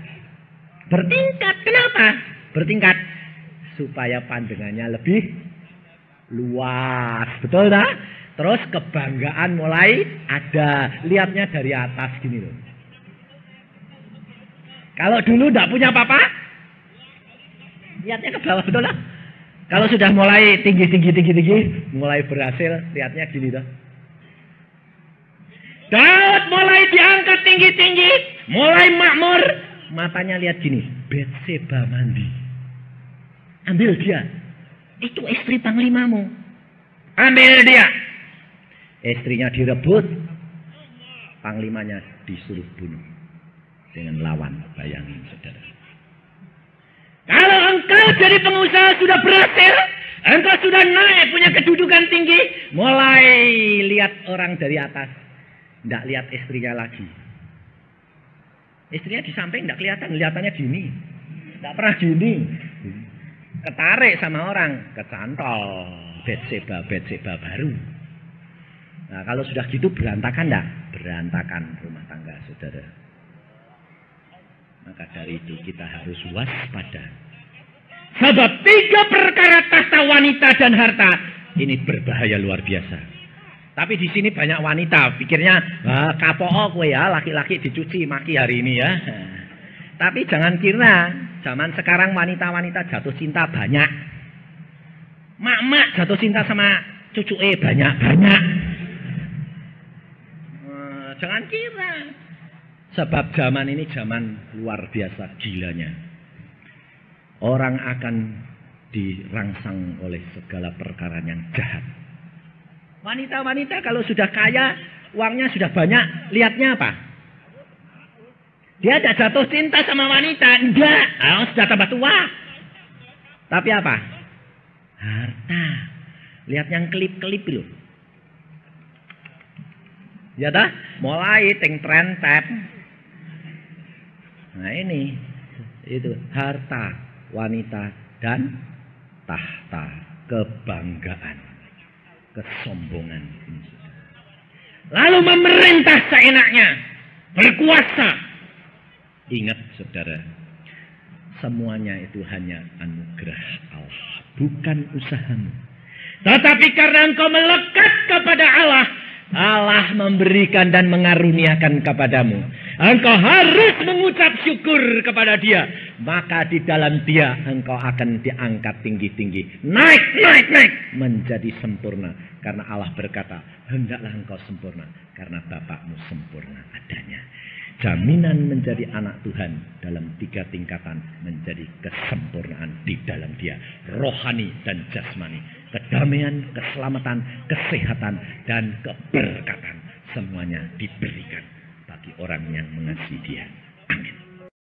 Bertingkat. Kenapa? Bertingkat. Supaya pandangannya lebih luas. Betul tak? Terus kebanggaan mulai ada. Lihatnya dari atas gini loh. Kalau dulu enggak punya apa-apa, lihatnya ke bawah. Betul tak? Kalau sudah mulai tinggi, mulai berhasil, lihatnya gini loh. Daud mulai diangkat tinggi-tinggi, mulai makmur. Matanya lihat gini, Betseba mandi. Ambil dia. Itu istri panglimamu. Ambil dia. Istrinya direbut. Panglimanya disuruh bunuh. Dengan lawan, bayangin saudara. Kalau engkau jadi pengusaha sudah berhasil, engkau sudah naik, punya kedudukan tinggi, mulai lihat orang dari atas. Tidak lihat istrinya lagi. Istrinya di samping tidak kelihatan, kelihatannya gini. Tidak pernah gini. Ketarik sama orang, kecantol. Betseba baru. Nah, kalau sudah gitu berantakan enggak? Berantakan rumah tangga saudara. Maka dari itu kita harus waspada. Sebab 3 perkara tahta wanita dan harta ini berbahaya luar biasa. Tapi di sini banyak wanita pikirnya kapok kowe ya, laki-laki dicuci maki hari ini ya. Tapi jangan kira zaman sekarang wanita-wanita jatuh cinta banyak. Mak-mak jatuh cinta sama cucuke banyak-banyak. Jangan kira. Sebab zaman ini zaman luar biasa gilanya. Orang akan dirangsang oleh segala perkara yang jahat. Wanita-wanita kalau sudah kaya, uangnya sudah banyak, lihatnya apa? Dia tidak jatuh cinta sama wanita, enggak. Sudah tambah tua. Tapi apa? Harta. Lihat yang kelip-kelip loh. Ya dah, mulai tren tap. Nah ini, itu harta, wanita dan tahta, kebanggaan. Kesombongan. Lalu memerintah seenaknya, berkuasa. Ingat saudara, semuanya itu hanya anugerah Allah, bukan usahamu. Tetapi karena engkau melekat kepada Allah, Allah memberikan dan mengaruniakan kepadamu. Engkau harus mengucap syukur kepada dia. Maka di dalam dia engkau akan diangkat tinggi-tinggi. Naik, naik, naik. Menjadi sempurna. Karena Allah berkata, hendaklah engkau sempurna. Karena Bapakmu sempurna adanya. Jaminan menjadi anak Tuhan dalam 3 tingkatan. Menjadi kesempurnaan di dalam dia. Rohani dan jasmani. Kedamaian, keselamatan, kesehatan, dan keberkatan. Semuanya diberikan bagi orang yang mengasihi dia.